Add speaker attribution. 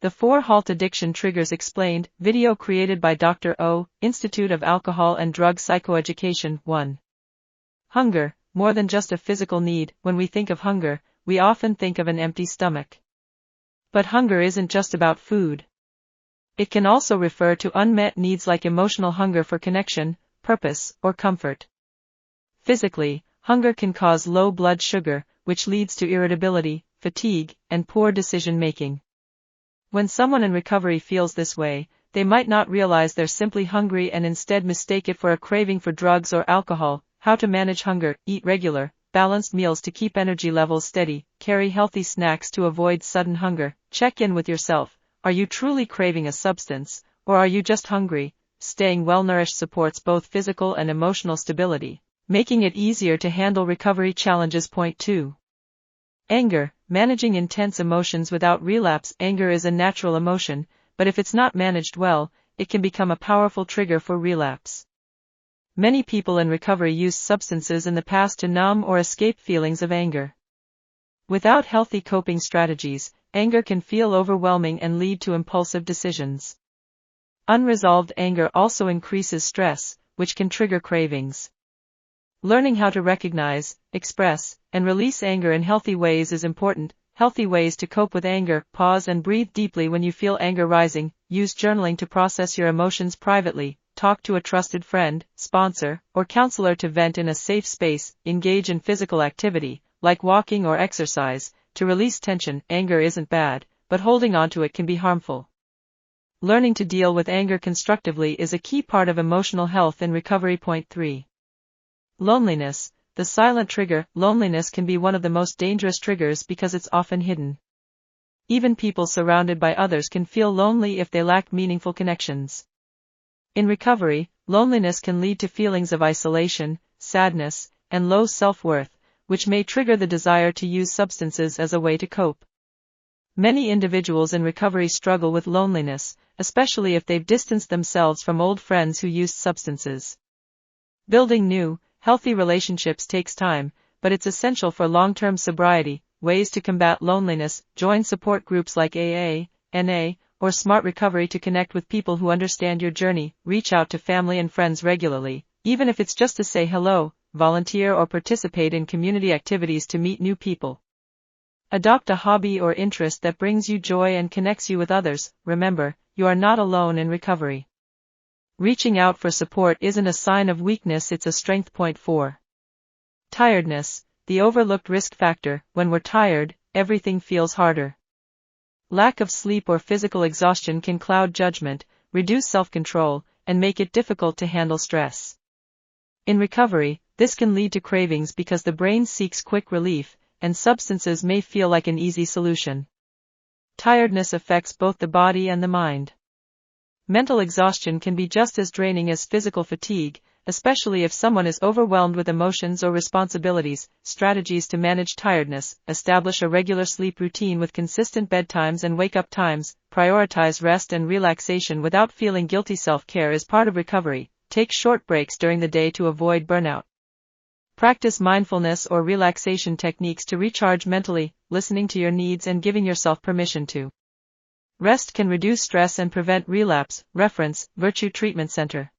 Speaker 1: The 4 HALT Addiction Triggers Explained, video created by Dr. O, Institute of Alcohol and Drug Psychoeducation. 1. Hunger, more than just a physical need. When we think of hunger, we often think of an empty stomach. But hunger isn't just about food. It can also refer to unmet needs like emotional hunger for connection, purpose, or comfort. Physically, hunger can cause low blood sugar, which leads to irritability, fatigue, and poor decision-making. When someone in recovery feels this way, they might not realize they're simply hungry and instead mistake it for a craving for drugs or alcohol. How to manage hunger: eat regular, balanced meals to keep energy levels steady, carry healthy snacks to avoid sudden hunger, check in with yourself. Are you truly craving a substance, or are you just hungry? Staying well-nourished supports both physical and emotional stability, making it easier to handle recovery challenges. Point 2. Anger, managing intense emotions without relapse. Anger is a natural emotion, but if it's not managed well, it can become a powerful trigger for relapse. Many people in recovery used substances in the past to numb or escape feelings of anger. Without healthy coping strategies, anger can feel overwhelming and lead to impulsive decisions. Unresolved anger also increases stress, which can trigger cravings. Learning how to recognize, express, and release anger in healthy ways is important. Healthy ways to cope with anger: pause and breathe deeply when you feel anger rising, use journaling to process your emotions privately, talk to a trusted friend, sponsor, or counselor to vent in a safe space, engage in physical activity, like walking or exercise, to release tension. Anger isn't bad, but holding on to it can be harmful. Learning to deal with anger constructively is a key part of emotional health in recovery. Point 3. Loneliness, the silent trigger. Loneliness can be one of the most dangerous triggers because it's often hidden. Even people surrounded by others can feel lonely if they lack meaningful connections. In recovery, loneliness can lead to feelings of isolation, sadness, and low self-worth, which may trigger the desire to use substances as a way to cope. Many individuals in recovery struggle with loneliness, especially if they've distanced themselves from old friends who used substances. Building new, healthy relationships takes time, but it's essential for long-term sobriety. Ways to combat loneliness: join support groups like AA, NA, or Smart Recovery to connect with people who understand your journey. Reach out to family and friends regularly, even if it's just to say hello. Volunteer or participate in community activities to meet new people. Adopt a hobby or interest that brings you joy and connects you with others. Remember, you are not alone in recovery. Reaching out for support isn't a sign of weakness, it's a strength. Point 4. Tiredness, the overlooked risk factor. When we're tired, everything feels harder. Lack of sleep or physical exhaustion can cloud judgment, reduce self-control, and make it difficult to handle stress. In recovery, this can lead to cravings because the brain seeks quick relief, and substances may feel like an easy solution. Tiredness affects both the body and the mind. Mental exhaustion can be just as draining as physical fatigue, especially if someone is overwhelmed with emotions or responsibilities. Strategies to manage tiredness: establish a regular sleep routine with consistent bedtimes and wake-up times. Prioritize rest and relaxation without feeling guilty. Self-care is part of recovery. Take short breaks during the day to avoid burnout. Practice mindfulness or relaxation techniques to recharge mentally, listening to your needs and giving yourself permission to rest can reduce stress and prevent relapse. Reference: Virtue Treatment Center.